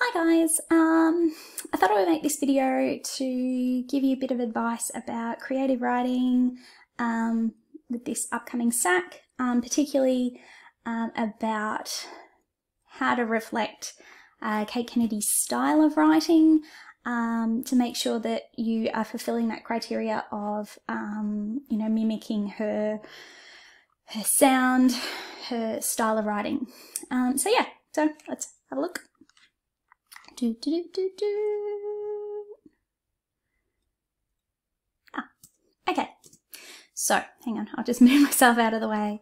Hi guys, I thought I would make this video to give you a bit of advice about creative writing with this upcoming SAC, particularly about how to reflect Cate Kennedy's style of writing to make sure that you are fulfilling that criteria of mimicking her sound, her style of writing. So let's have a look. Okay, so hang on, I'll just move myself out of the way.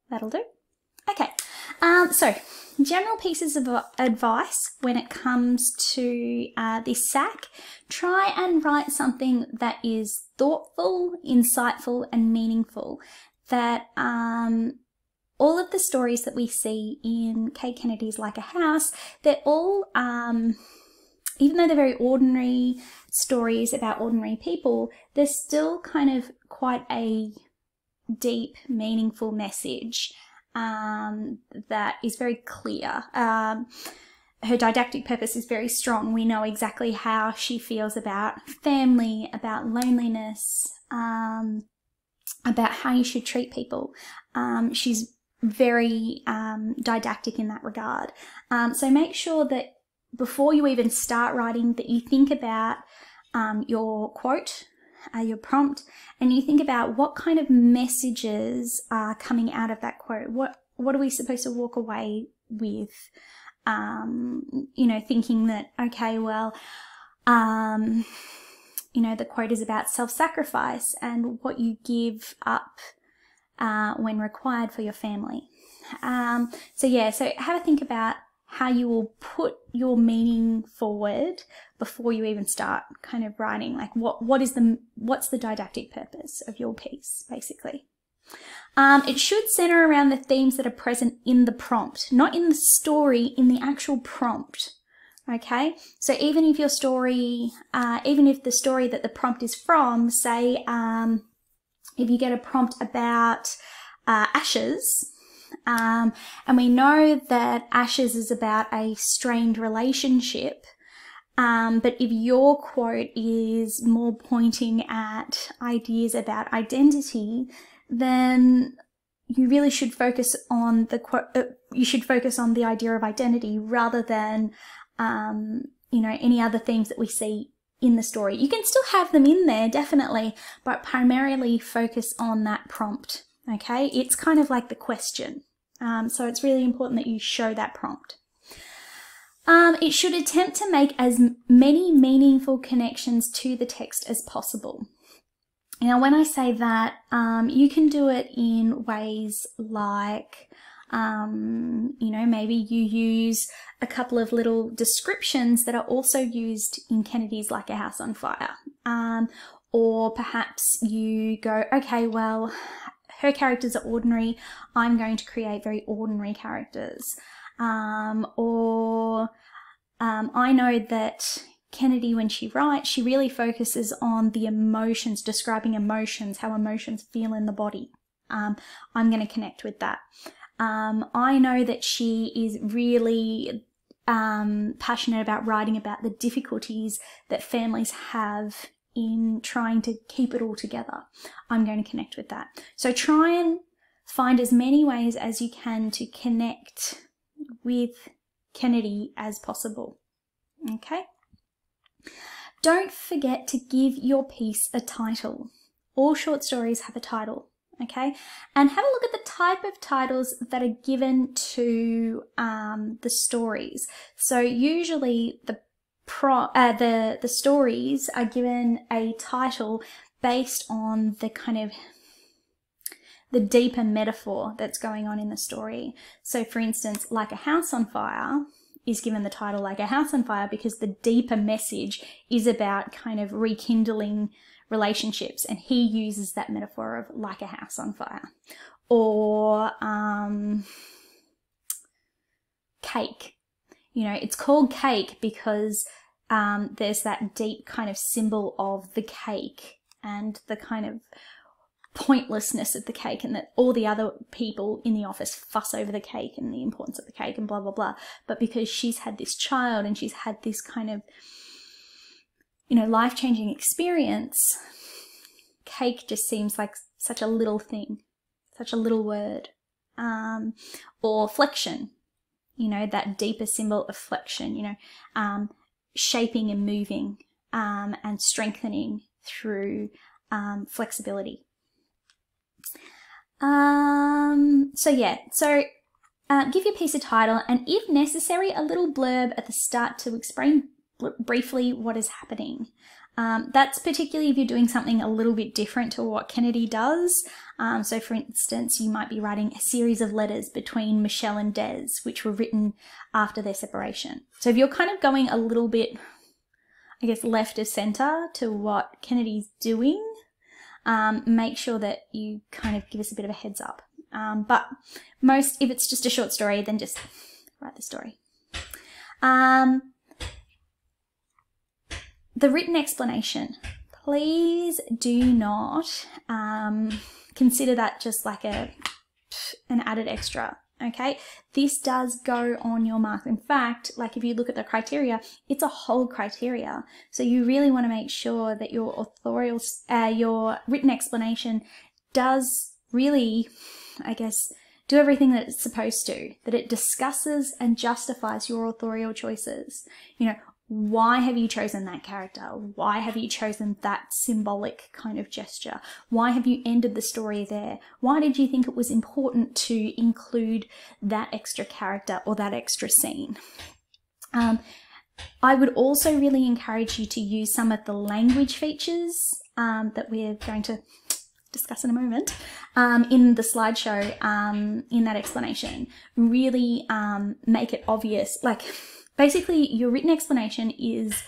That'll do. Okay, so general pieces of advice when it comes to this SAC: try and write something that is thoughtful, insightful and meaningful, that all of the stories that we see in Cate Kennedy's Like a House, they're all, even though they're very ordinary stories about ordinary people, they're still kind of quite a deep, meaningful message that is very clear. Her didactic purpose is very strong. We know exactly how she feels about family, about loneliness, about how you should treat people. She's very didactic in that regard. So make sure that before you even start writing that you think about your quote, your prompt, and you think about what kind of messages are coming out of that quote. What are we supposed to walk away with? Thinking that, okay, well, the quote is about self-sacrifice and what you give up when required for your family. So have a think about how you will put your meaning forward before you even start kind of writing. Like what's the didactic purpose of your piece, basically. It should center around the themes that are present in the prompt, not in the story, in the actual prompt. Okay, so even if your story, even if the story that the prompt is from, say, if you get a prompt about ashes, and we know that ashes is about a strained relationship, but if your quote is more pointing at ideas about identity, then you really should focus on the quote. You should focus on the idea of identity rather than any other themes that we see in the story. You can still have them in there, definitely, but primarily focus on that prompt. Okay, it's kind of like the question. So it's really important that you show that prompt. It should attempt to make as many meaningful connections to the text as possible. Now, when I say that, you can do it in ways like, maybe you use a couple of little descriptions that are also used in Kennedy's Like a House on Fire. Or perhaps you go, okay, well, her characters are ordinary, I'm going to create very ordinary characters. I know that Kennedy, when she writes, she really focuses on the emotions, describing emotions, how emotions feel in the body. I'm going to connect with that. I know that she is really passionate about writing about the difficulties that families have in trying to keep it all together. I'm going to connect with that. So try and find as many ways as you can to connect with Kennedy as possible. Okay? Don't forget to give your piece a title. All short stories have a title. Okay, and have a look at the type of titles that are given to the stories. So usually the stories are given a title based on the kind of the deeper metaphor that's going on in the story. So for instance, Like a House on Fire is given the title Like a House on Fire because the deeper message is about kind of rekindling relationships, and he uses that metaphor of like a house on fire. Or cake. It's called cake because there's that deep kind of symbol of the cake and the kind of pointlessness of the cake and that all the other people in the office fuss over the cake and the importance of the cake and blah, blah, blah. But because she's had this child and she's had this kind of, you know, life-changing experience, cake just seems like such a little thing, such a little word. Or flexion, you know, that deeper symbol of flexion, you know, shaping and moving and strengthening through flexibility. So give your piece a title and, if necessary, a little blurb at the start to explain briefly what is happening. That's particularly if you're doing something a little bit different to what Kennedy does. So for instance, you might be writing a series of letters between Michelle and Des, which were written after their separation. So if you're kind of going a little bit, I guess, left of center to what Kennedy's doing, make sure that you kind of give us a bit of a heads up. But if it's just a short story, then just write the story. The written explanation, please do not consider that just like an added extra, okay? This does go on your mark. In fact, like if you look at the criteria, it's a whole criteria. So you really want to make sure that your authorial, your written explanation does really, I guess, do everything that it's supposed to, that it discusses and justifies your authorial choices. You know, why have you chosen that character? Why have you chosen that symbolic kind of gesture? Why have you ended the story there? Why did you think it was important to include that extra character or that extra scene? I would also really encourage you to use some of the language features that we're going to discuss in a moment in the slideshow in that explanation. Really make it obvious, like, basically, your written explanation is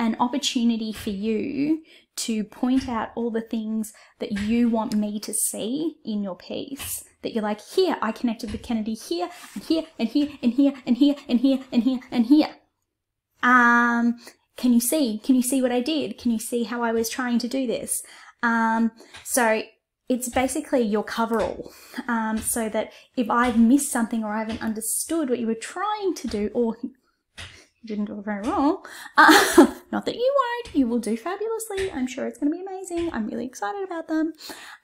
an opportunity for you to point out all the things that you want me to see in your piece. That you're like, here, I connected with Kennedy here, and here, and here, and here, and here, and here, and here, and here. Can you see? Can you see what I did? Can you see how I was trying to do this? So it's basically your coverall, so that if I've missed something or I haven't understood what you were trying to do, or didn't do it very well. Not that you won't, you will do fabulously. I'm sure it's going to be amazing. I'm really excited about them.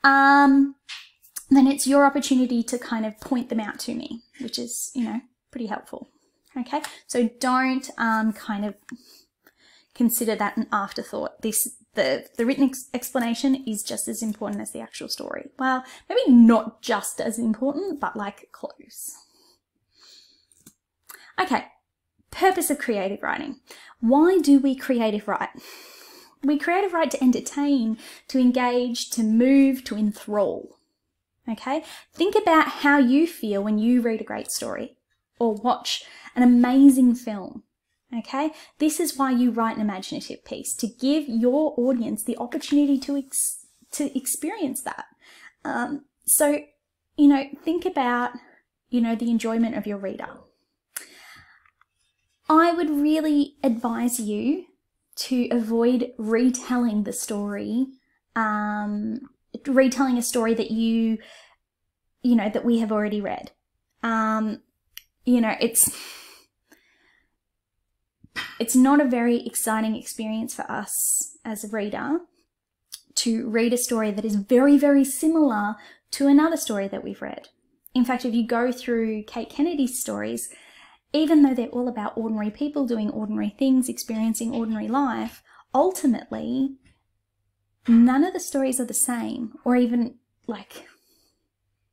Then it's your opportunity to kind of point them out to me, which is, you know, pretty helpful. Okay, so don't kind of consider that an afterthought. The written explanation is just as important as the actual story. Well, maybe not just as important, but like close. Okay. Purpose of creative writing. Why do we creative write? We creative write to entertain, to engage, to move, to enthrall. Okay? Think about how you feel when you read a great story or watch an amazing film. Okay? This is why you write an imaginative piece, to give your audience the opportunity to experience that. So, you know, think about, you know, the enjoyment of your reader. I would really advise you to avoid retelling the story, retelling a story that you know, that we have already read. You know, it's not a very exciting experience for us as a reader to read a story that is very, very similar to another story that we've read. In fact, if you go through Cate Kennedy's stories, even though they're all about ordinary people doing ordinary things, experiencing ordinary life, ultimately, none of the stories are the same or even, like,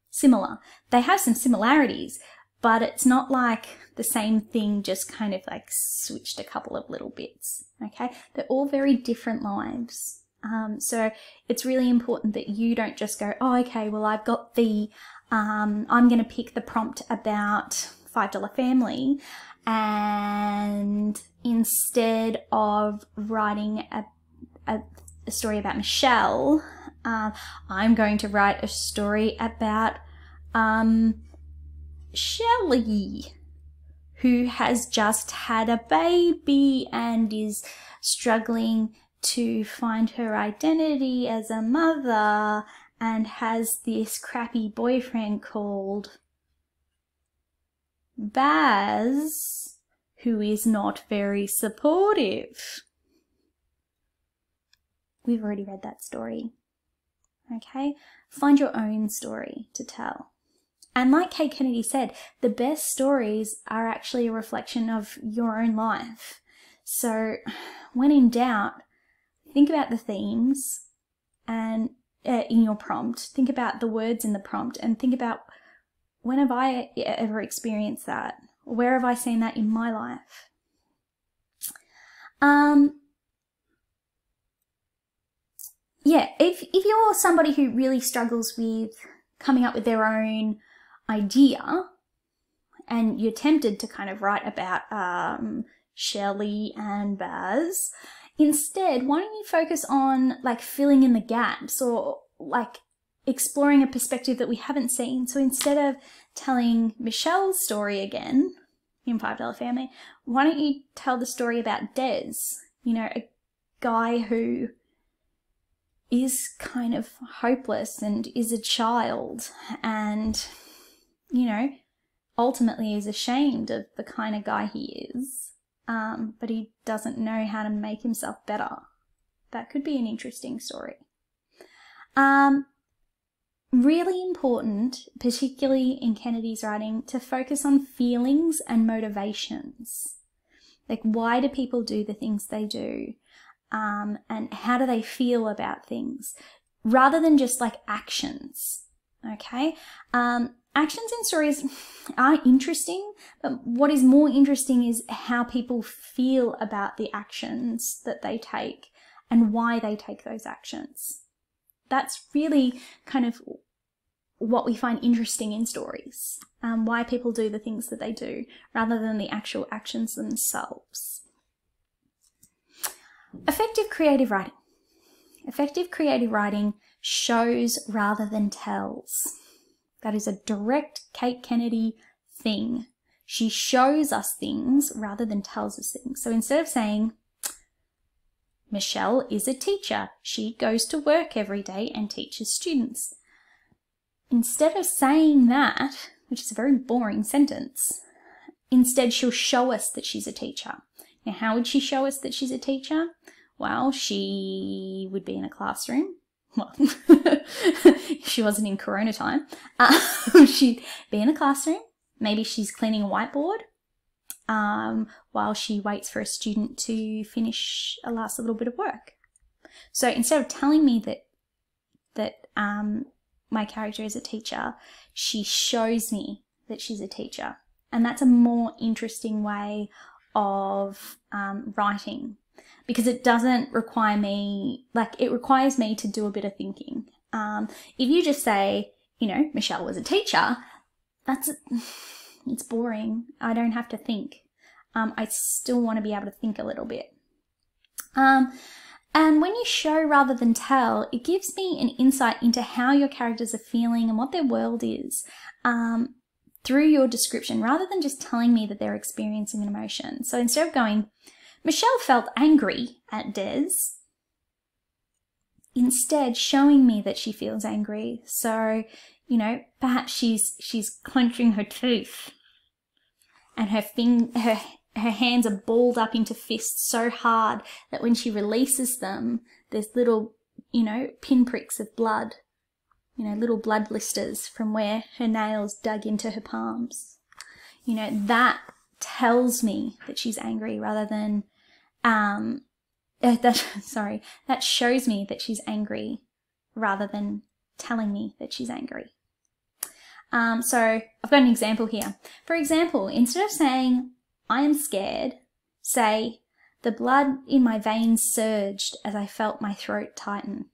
similar. They have some similarities, but it's not like the same thing just kind of like switched a couple of little bits, okay? They're all very different lives. So it's really important that you don't just go, oh, okay, well, I've got the, I'm going to pick the prompt about $5 Family, and instead of writing a story about Michelle, I'm going to write a story about Shelley, who has just had a baby and is struggling to find her identity as a mother, and has this crappy boyfriend called Baz, who is not very supportive. We've already read that story. Okay? Find your own story to tell. And like Cate Kennedy said, the best stories are actually a reflection of your own life. So when in doubt, think about the themes and in your prompt. Think about the words in the prompt and think about, when have I ever experienced that? Where have I seen that in my life? Yeah, if you're somebody who really struggles with coming up with their own idea and you're tempted to kind of write about Shelley and Baz, instead, why don't you focus on like filling in the gaps or like exploring a perspective that we haven't seen? So instead of telling Michelle's story again in $5 Family, why don't you tell the story about Des, you know, a guy who is kind of hopeless and is a child and, you know, ultimately is ashamed of the kind of guy he is, but he doesn't know how to make himself better. That could be an interesting story. Really important, particularly in Kennedy's writing, to focus on feelings and motivations. Like, why do people do the things they do? And how do they feel about things? Rather than just like actions, okay? Actions in stories are interesting, but what is more interesting is how people feel about the actions that they take and why they take those actions. That's really kind of what we find interesting in stories, why people do the things that they do, rather than the actual actions themselves. Effective creative writing. Effective creative writing shows rather than tells. That is a direct Cate Kennedy thing. She shows us things rather than tells us things. So instead of saying, Michelle is a teacher, she goes to work every day and teaches students. Instead of saying that, which is a very boring sentence, instead she'll show us that she's a teacher. Now, how would she show us that she's a teacher? Well, she would be in a classroom. Well, she wasn't in Corona time. She'd be in a classroom. Maybe she's cleaning a whiteboard while she waits for a student to finish a last little bit of work. So instead of telling me that my character is a teacher, she shows me that she's a teacher. And that's a more interesting way of writing, because it doesn't require me, like, it requires me to do a bit of thinking. If you just say, you know, Michelle was a teacher, it's boring. I don't have to think. I still want to be able to think a little bit. And when you show rather than tell, it gives me an insight into how your characters are feeling and what their world is through your description, rather than just telling me that they're experiencing an emotion. So instead of going, Michelle felt angry at Des, instead showing me that she feels angry. So, you know, perhaps she's clenching her teeth and her hands are balled up into fists so hard that when she releases them, there's little, you know, pinpricks of blood, you know, little blood blisters from where her nails dug into her palms. You know, that tells me that she's angry, rather than, that shows me that she's angry rather than telling me that she's angry. So I've got an example here. For example, instead of saying, I am scared, say, the blood in my veins surged as I felt my throat tighten.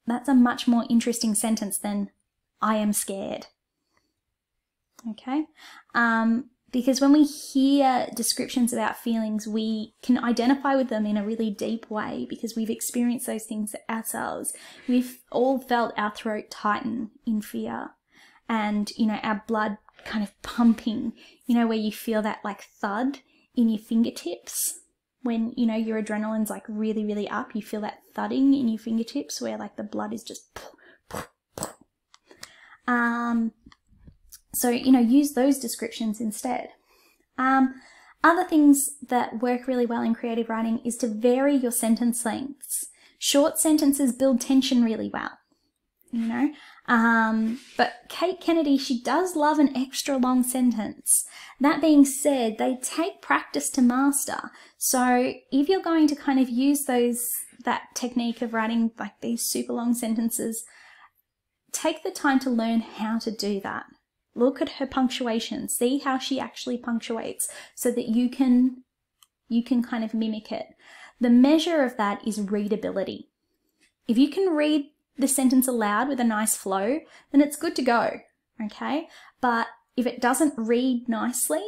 That's a much more interesting sentence than, I am scared. Okay? Because when we hear descriptions about feelings, we can identify with them in a really deep way because we've experienced those things ourselves. We've all felt our throat tighten in fear and, you know, our blood kind of pumping, you know, where you feel that like thud in your fingertips. when, you know, your adrenaline's like really, really up. You feel that thudding in your fingertips where like the blood is just... So, you know, use those descriptions instead. Other things that work really well in creative writing is to vary your sentence lengths. Short sentences build tension really well, you know. But Cate Kennedy, she does love an extra long sentence. That being said, they take practice to master. So if you're going to kind of use that technique of writing like these super long sentences, take the time to learn how to do that. Look at her punctuation, see how she actually punctuates so that you can kind of mimic it. The measure of that is readability. If you can read the sentence aloud with a nice flow, then it's good to go, okay? But if it doesn't read nicely,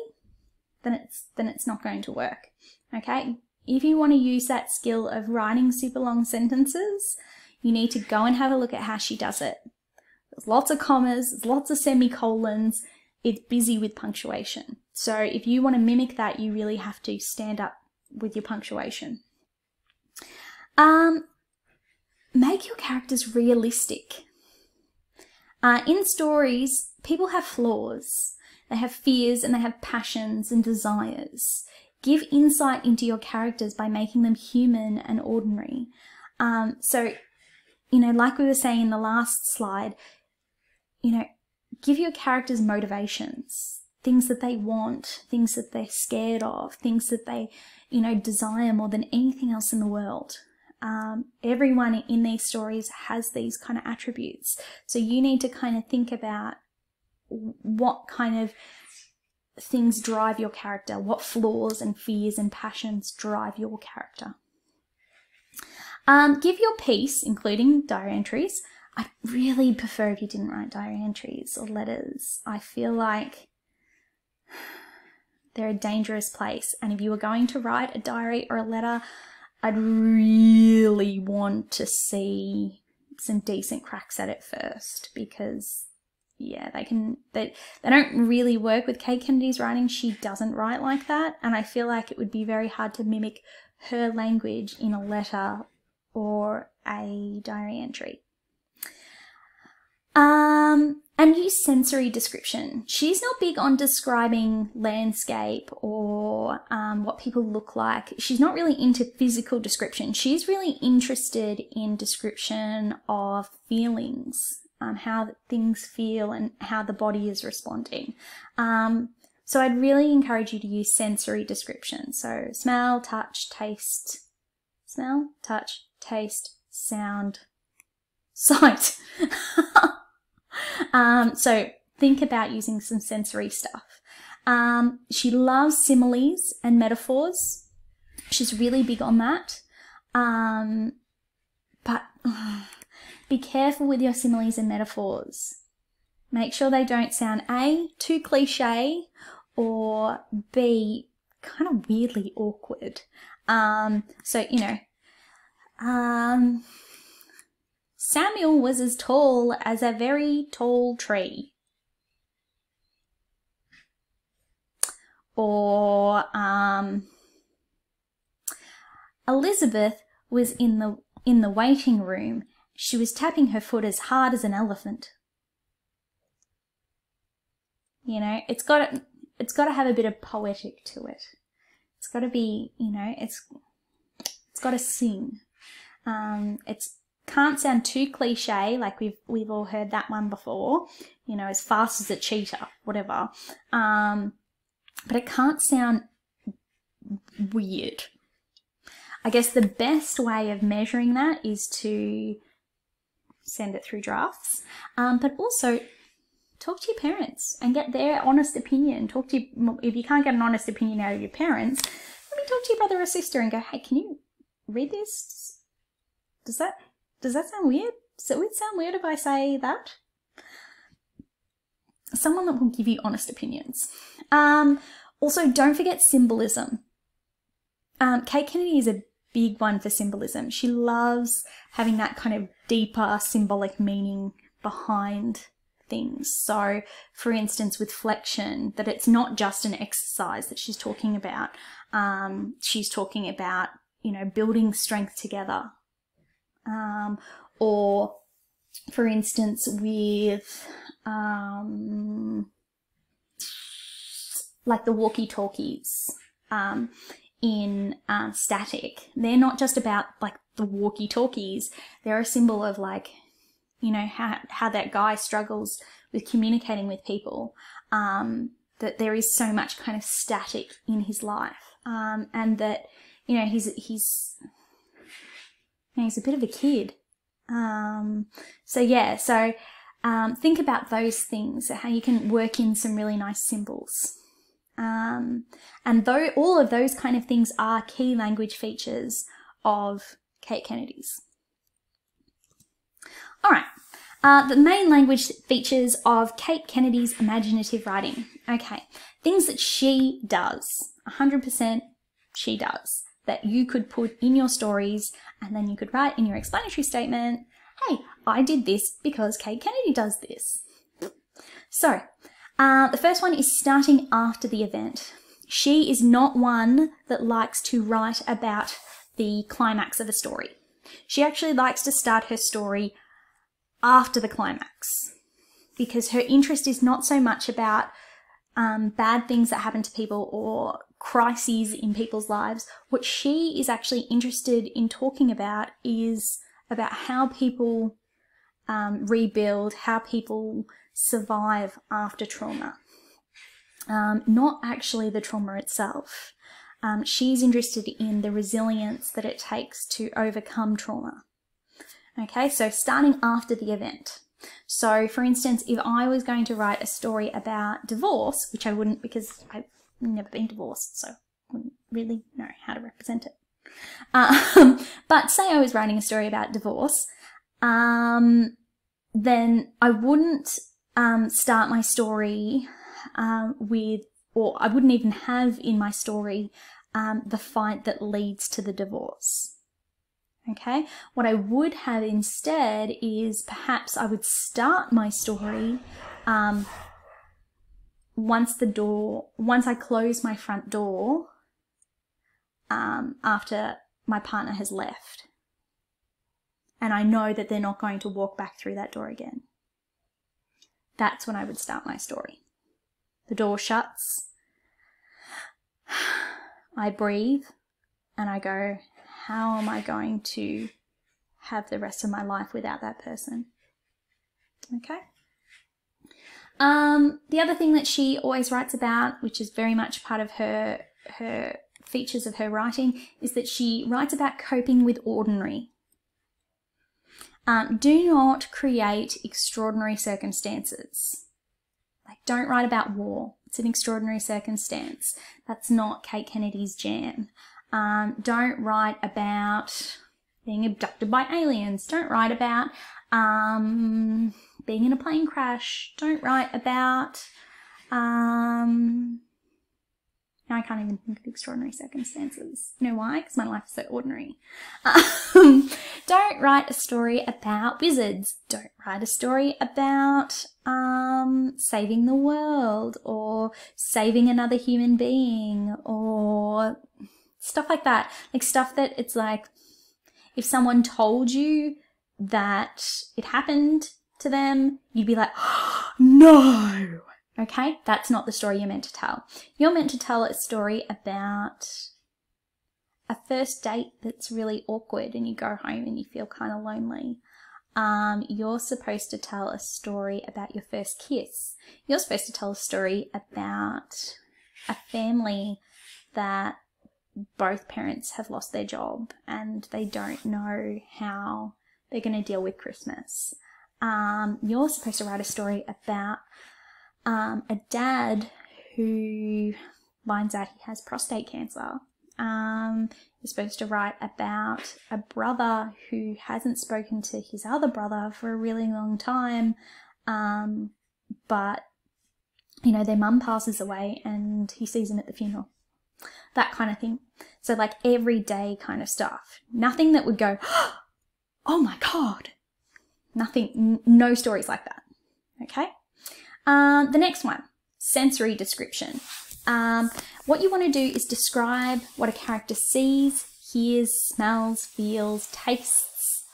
then it's not going to work, okay? If you want to use that skill of writing super long sentences, you need to go and have a look at how she does it. There's lots of commas, there's lots of semicolons, it's busy with punctuation. So if you want to mimic that, you really have to stand up with your punctuation. Make your characters realistic. In stories, people have flaws. They have fears and they have passions and desires. Give insight into your characters by making them human and ordinary. So, you know, like we were saying in the last slide, you know, give your characters motivations, things that they want, things that they're scared of, things that they, you know, desire more than anything else in the world. Everyone in these stories has these kind of attributes. So you need to kind of think about what kind of things drive your character, what flaws and fears and passions drive your character. Give your piece, including diary entries. I'd really prefer if you didn't write diary entries or letters. I feel like they're a dangerous place. And if you were going to write a diary or a letter, I'd really want to see some decent cracks at it first, because yeah, they don't really work with Cate Kennedy's writing. She doesn't write like that. And I feel like it would be very hard to mimic her language in a letter or a diary entry. And use sensory description. She's not big on describing landscape or what people look like. She's not really into physical description. She's really interested in description of feelings, how things feel and how the body is responding. So I'd really encourage you to use sensory description. So smell, touch, taste, sound, sight. So think about using some sensory stuff. She loves similes and metaphors. She's really big on that. But be careful with your similes and metaphors. Make sure they don't sound A, too cliche, or B, kind of weirdly awkward. So, you know, Samuel was as tall as a very tall tree. Or Elizabeth was in the waiting room. She was tapping her foot as hard as an elephant. You know, it's got to have a bit of poetic to it. It's got to be, you know, it's got to sing. It's can't sound too cliche, like we've all heard that one before, you know, as fast as a cheetah, whatever. But it can't sound weird. I guess the best way of measuring that is to send it through drafts, but also talk to your parents and get their honest opinion. If you can't get an honest opinion out of your parents, let me talk to your brother or sister and go, hey, can you read this? Does that sound weird? Does it sound weird if I say that? Someone that will give you honest opinions. Also, don't forget symbolism. Cate Kennedy is a big one for symbolism. She loves having that kind of deeper symbolic meaning behind things. So, for instance, with flexion, that it's not just an exercise that she's talking about. She's talking about, you know, building strength together. Or, for instance, with like the walkie-talkies in static. They're not just about like the walkie-talkies. They're a symbol of like, you know, how that guy struggles with communicating with people, that there is so much kind of static in his life, and that, you know, he's a bit of a kid. So yeah, so think about those things, how you can work in some really nice symbols. And though all of those kind of things are key language features of Cate Kennedy's. All right, the main language features of Cate Kennedy's imaginative writing. Okay, things that she does, 100% she does, that you could put in your stories, and then you could write in your explanatory statement, hey, I did this because Cate Kennedy does this. So, the first one is starting after the event. She is not one that likes to write about the climax of a story. She actually likes to start her story after the climax, because her interest is not so much about bad things that happen to people or crises in people's lives. What she is actually interested in talking about is about how people rebuild, how people survive after trauma. Not actually the trauma itself. She's interested in the resilience that it takes to overcome trauma. Okay, so starting after the event. So, for instance, if I was going to write a story about divorce, which I wouldn't because I've never been divorced, so I wouldn't really know how to represent it. But say I was writing a story about divorce, then I wouldn't start my story with, or I wouldn't even have in my story the fight that leads to the divorce. Okay, what I would have instead is perhaps I would start my story once I close my front door after my partner has left. And I know that they're not going to walk back through that door again. That's when I would start my story. The door shuts, I breathe, and I go, how am I going to have the rest of my life without that person? Okay. The other thing that she always writes about, which is very much part of her features of her writing, is that she writes about coping with ordinary. Do not create extraordinary circumstances. Like, don't write about war. It's an extraordinary circumstance. That's not Cate Kennedy's jam. Don't write about being abducted by aliens. Don't write about being in a plane crash. Don't write about now I can't even think of extraordinary circumstances. You know why? Because my life is so ordinary. Don't write a story about wizards. Don't write a story about saving the world or saving another human being or stuff like that. Like stuff that it's like, if someone told you that it happened to them, you'd be like, oh, no. Okay, that's not the story you're meant to tell. You're meant to tell a story about a first date that's really awkward and you go home and you feel kind of lonely. You're supposed to tell a story about your first kiss. You're supposed to tell a story about a family that both parents have lost their job and they don't know how they're going to deal with Christmas. You're supposed to write a story about a dad who finds out he has prostate cancer. You're supposed to write about a brother who hasn't spoken to his other brother for a really long time, but, you know, their mum passes away and he sees him at the funeral. That kind of thing. So like everyday kind of stuff. Nothing that would go, oh my God. Nothing, no stories like that. Okay? The next one, sensory description. What you want to do is describe what a character sees, hears, smells, feels, tastes.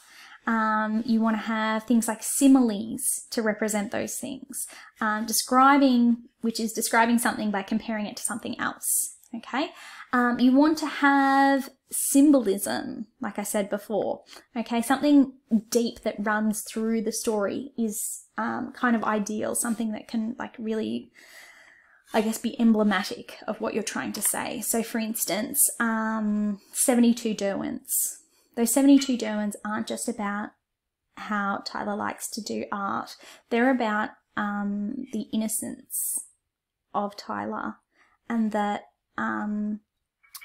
You want to have things like similes to represent those things. Describing, which is describing something by comparing it to something else. Okay. You want to have symbolism, like I said before. Okay. Something deep that runs through the story is kind of ideal. Something that can like really, I guess, be emblematic of what you're trying to say. So for instance, 72 Derwents. Those 72 Derwents aren't just about how Tyler likes to do art. They're about the innocence of Tyler, and that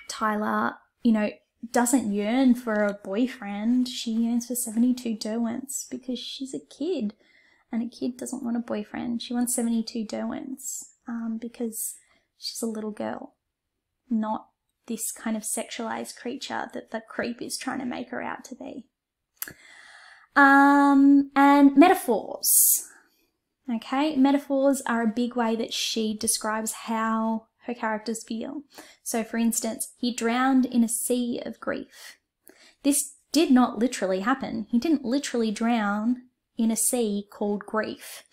Tyler, you know, doesn't yearn for a boyfriend. She yearns for 72 Derwents because she's a kid, and a kid doesn't want a boyfriend. She wants 72 Derwents. Because she's a little girl, not this kind of sexualized creature that the creep is trying to make her out to be. And metaphors. Okay, metaphors are a big way that she describes how her characters feel. So for instance, he drowned in a sea of grief. This did not literally happen. He didn't literally drown in a sea called grief.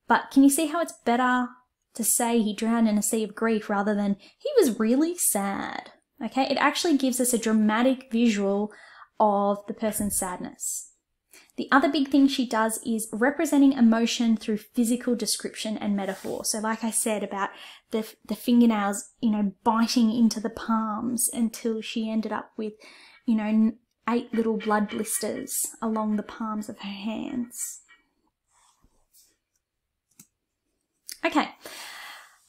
But can you see how it's better to say he drowned in a sea of grief rather than he was really sad? Okay, it actually gives us a dramatic visual of the person's sadness. The other big thing she does is representing emotion through physical description and metaphor. So like I said about the fingernails, you know, biting into the palms until she ended up with, you know, 8 little blood blisters along the palms of her hands. Okay,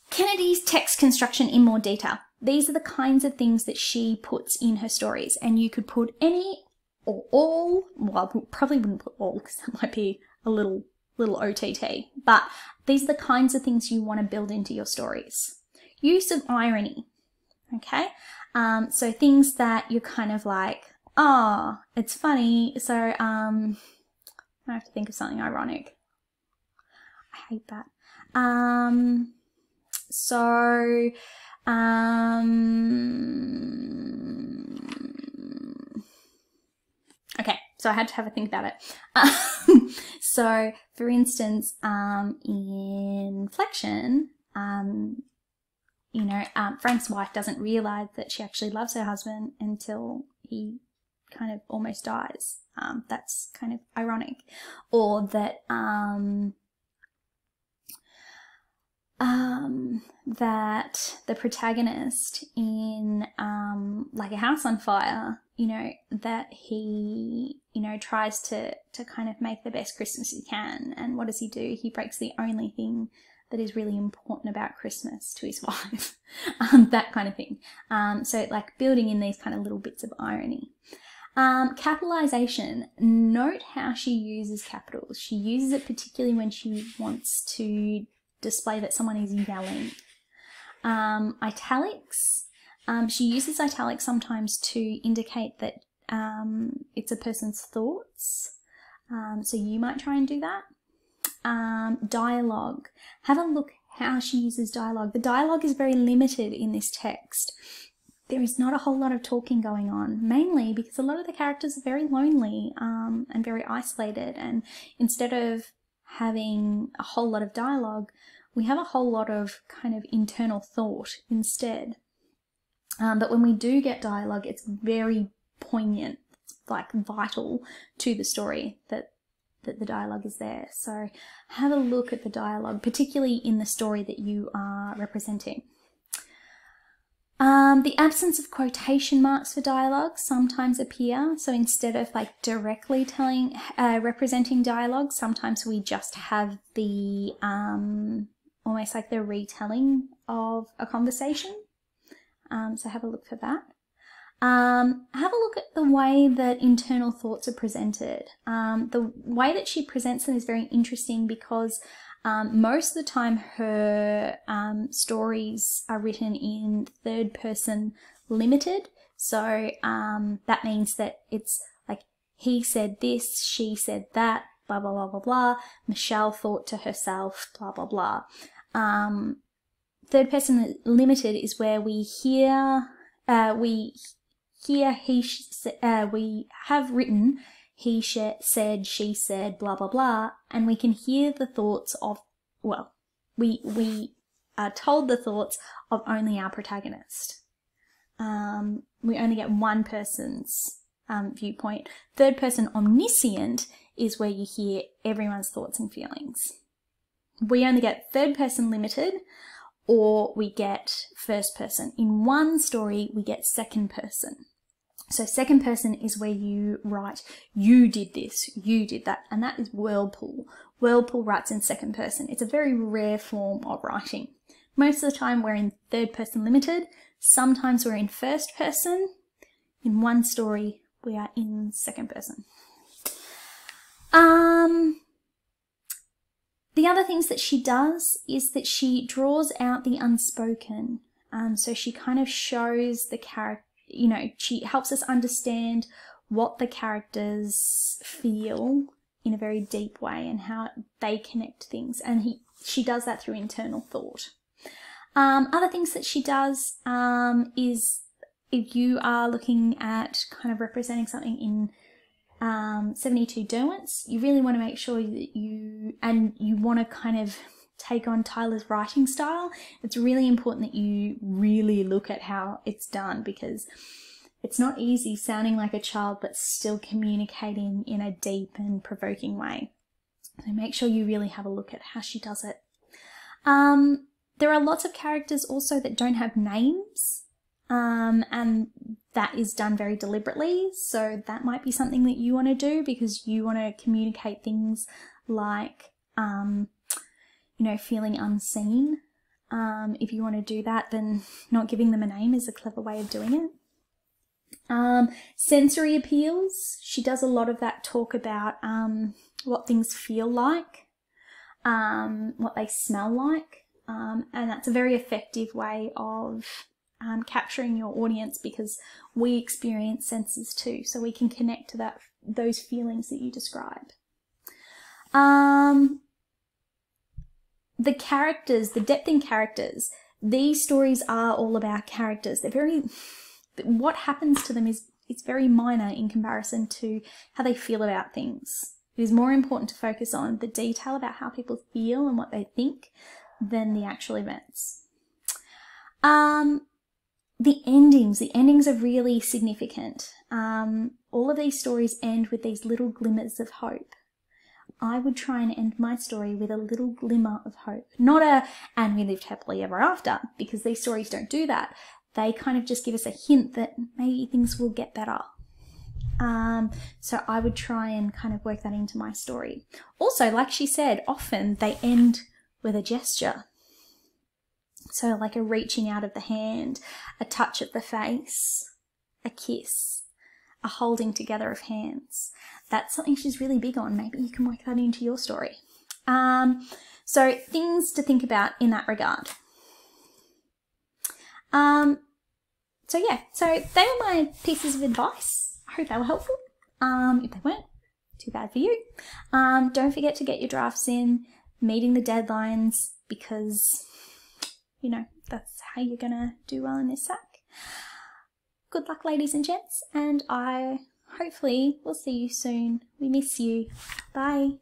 Kennedy's text construction in more detail. These are the kinds of things that she puts in her stories, and you could put any or all. Well, I probably wouldn't put all because that might be a little OTT, but these are the kinds of things you want to build into your stories. Use of irony, okay? So things that you're kind of like, oh, it's funny, so I have to think of something ironic. I hate that. Okay, so I had to have a think about it. So for instance, in Flexion, you know, Frank's wife doesn't realize that she actually loves her husband until he kind of almost dies. That's kind of ironic. Or that, that the protagonist in like A House on Fire, you know, that he, you know, tries to kind of make the best Christmas he can, and what does he do? He breaks the only thing that is really important about Christmas to his wife. That kind of thing. So like building in these kind of little bits of irony. Capitalization. Note how she uses capitals. She uses it particularly when she wants to display that someone is yelling. Italics. She uses italics sometimes to indicate that it's a person's thoughts. So you might try and do that. Dialogue. Have a look how she uses dialogue. The dialogue is very limited in this text. There is not a whole lot of talking going on, mainly because a lot of the characters are very lonely and very isolated, and instead of having a whole lot of dialogue, we have a whole lot of kind of internal thought instead. But when we do get dialogue, it's very poignant, it's like vital to the story that the dialogue is there. So have a look at the dialogue, particularly in the story that you are representing. The absence of quotation marks for dialogue sometimes appear. So instead of like directly representing dialogue, sometimes we just have the, almost like the retelling of a conversation. So have a look for that. Have a look at the way that internal thoughts are presented. The way that she presents them is very interesting because most of the time her stories are written in third person limited. So that means that it's like he said this, she said that, blah, blah, blah, blah, blah. Michelle thought to herself, blah, blah, blah. Third person limited is where we hear, we have written he said, she said, blah, blah, blah, and we can hear the thoughts of, well, we are told the thoughts of only our protagonist. We only get one person's viewpoint. Third person omniscient is where you hear everyone's thoughts and feelings. We only get third person limited, or we get first person. In one story, we get second person. So second person is where you write, you did this, you did that, and that is Whirlpool. Whirlpool writes in second person. It's a very rare form of writing. Most of the time we're in third person limited. Sometimes we're in first person. In one story, we are in second person. The other things that she does is that she draws out the unspoken. So she kind of shows the character, you know, she helps us understand what the characters feel in a very deep way and how they connect things. And she does that through internal thought. Other things that she does is if you are looking at kind of representing something in 72 Derwents, you really want to make sure that you want to kind of take on Tyler's writing style. It's really important that you really look at how it's done, because it's not easy sounding like a child but still communicating in a deep and provoking way. So make sure you really have a look at how she does it. There are lots of characters also that don't have names, and that is done very deliberately. So that might be something that you want to do because you want to communicate things like, you know, feeling unseen. If you want to do that, then not giving them a name is a clever way of doing it. Sensory appeals. She does a lot of that talk about what things feel like, what they smell like. And that's a very effective way of capturing your audience, because we experience senses too, so we can connect to those feelings that you describe. The characters, the depth in characters, these stories are all about characters. What happens to them it's very minor in comparison to how they feel about things. It is more important to focus on the detail about how people feel and what they think than the actual events. The endings are really significant. All of these stories end with these little glimmers of hope. I would try and end my story with a little glimmer of hope. Not and we lived happily ever after, because these stories don't do that. They kind of just give us a hint that maybe things will get better. So I would try and kind of work that into my story. Also, like she said, often they end with a gesture. So like a reaching out of the hand, a touch of the face, a kiss, a holding together of hands. That's something she's really big on. Maybe you can work that into your story. So things to think about in that regard. So yeah, so they were my pieces of advice. I hope they were helpful. If they weren't, too bad for you. Don't forget to get your drafts in, meeting the deadlines, because, you know, that's how you're gonna do well in this sack. Good luck, ladies and gents, and I hopefully will see you soon. We miss you. Bye.